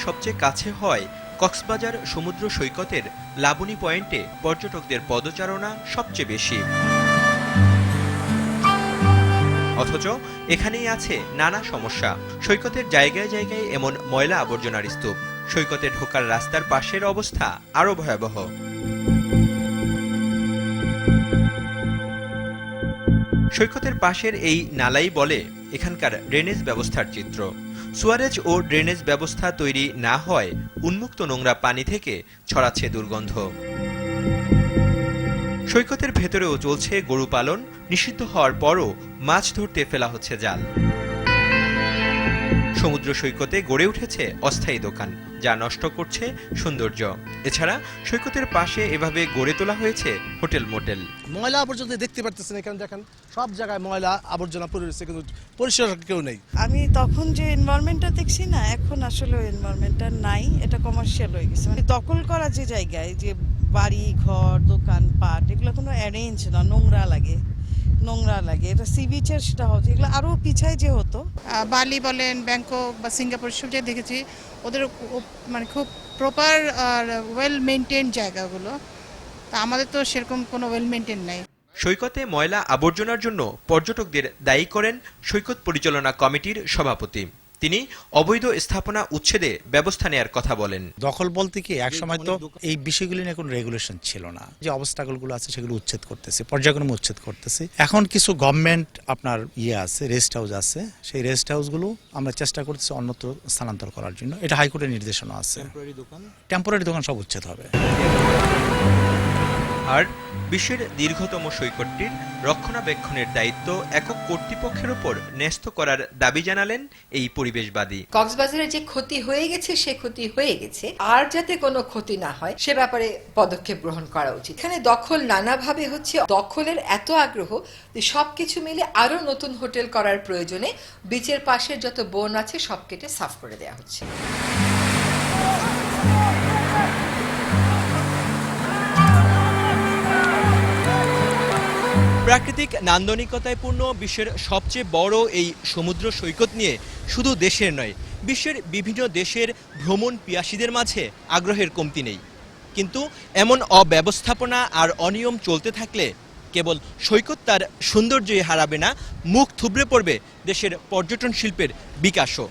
সবচেয়ে কাছে হয় কক্সবাজার সমুদ্র সৈকতের লাবণী পয়েন্টে পর্যটকদের পদচারণা সবচেয়ে বেশি। অথচ এখানেই আছে নানা সমস্যা। সৈকতের জায়গায় জায়গায় এমন ময়লা আবর্জনার স্তূপ। সৈকতে ঢোকার রাস্তার পাশের অবস্থা আরও ভয়াবহ। সৈকতের পাশের এই নালাই বলে এখানকার ড্রেনেজ ব্যবস্থার চিত্র। সুয়ারেজ ও ড্রেনেজ ব্যবস্থা তৈরি না হয় উন্মুক্ত নোংরা পানি থেকে ছড়াচ্ছে দুর্গন্ধ। সৈকতের ভেতরেও চলছে গরু পালন। নিষিদ্ধ হওয়ার পরও মাছ ধরতে ফেলা হচ্ছে জাল। সমুদ্র সৈকতে গড়ে উঠেছে অস্থায়ী দোকান, যা নষ্ট করছে সৌন্দর্য। এছাড়া সৈকতের পাশে এভাবে গড়ে তোলা হয়েছে হোটেল মোটেল। ময়লা আবর্জনা দেখতে পারতেছেন, এখানে দেখেন সব জায়গায় ময়লা আবর্জনা পড়ে রয়েছে, কিন্তু পরিষ্কার কেউ নেই। আমি তখন যে এনভায়রনমেন্টটা দেখছি না, এখন আসলে এনভায়রনমেন্টটা নাই, এটা কমার্শিয়াল হয়ে গেছে। মানে দখল করা যে জায়গায় যে বাড়ি ঘর দোকানপাট এগুলো কোনো অ্যারেঞ্জ না, নোংরা লাগে। এটা সি বিচের সেটা হচ্ছে, এগুলো আরও পিছায় যে হতো। বালি বলেন, ব্যাংকক বা সিঙ্গাপুর সব জায়গায় দেখেছি ওদের মানে খুব প্রপার আর ওয়েল মেনটেন জায়গাগুলো। তা আমাদের তো সেরকম কোনো ওয়েল মেনটেন নাই। সৈকতে ময়লা আবর্জনার জন্য পর্যটকদের দায়ী করেন সৈকত পরিচালনা কমিটির সভাপতি। তিনি অবৈধ স্থাপনা উচ্ছেদে ব্যবস্থা নেয়ার কথা বলেন। দখল বলতে কি, একসময় তো এই বিষয়গুলি নিয়ে কোনো রেগুলেশন ছিল না। যে অবস্টাকলগুলো আছে সেগুলো উচ্ছেদ করতেছে, পর্যায়ক্রমে উচ্ছেদ করতেছে। এখন কিছু গভর্নমেন্ট আপনার আছে, রেস্ট হাউস আছে, সেই রেস্ট হাউসগুলো আমরা চেষ্টা করতেছি অন্যত্র স্থানান্তর করার জন্য। এটা হাইকোর্টের নির্দেশনা আছে। টেম্পোরারি দোকান সব উচ্ছেদ হবে। আর বিশ্বের দীর্ঘতম সৈকতটির রক্ষণাবেক্ষণের দায়িত্ব একক কর্তৃপক্ষের উপর ন্যস্ত করার দাবি জানালেন এই পরিবেশবাদী। কক্সবাজারে যে ক্ষতি হয়ে গেছে সে ক্ষতি হয়ে গেছে, আর যাতে কোনো ক্ষতি না হয় সে ব্যাপারে পদক্ষেপ গ্রহণ করা উচিত। এখানে দখল নানাভাবে হচ্ছে, দখলের এত আগ্রহ যে সবকিছু মিলে আরো নতুন হোটেল করার প্রয়োজনে বিচের পাশের যত বন আছে সব কেটে সাফ করে দেওয়া হচ্ছে। প্রাকৃতিক নান্দনিকতায় পূর্ণ বিশ্বের সবচেয়ে বড় এই সমুদ্র সৈকত নিয়ে শুধু দেশের নয়, বিশ্বের বিভিন্ন দেশের ভ্রমণ পিয়াসীদের মাঝে আগ্রহের কমতি নেই। কিন্তু এমন অব্যবস্থাপনা আর অনিয়ম চলতে থাকলে কেবল সৈকত তার সৌন্দর্যই হারাবে না, মুখ থুবড়ে পড়বে দেশের পর্যটন শিল্পের বিকাশও।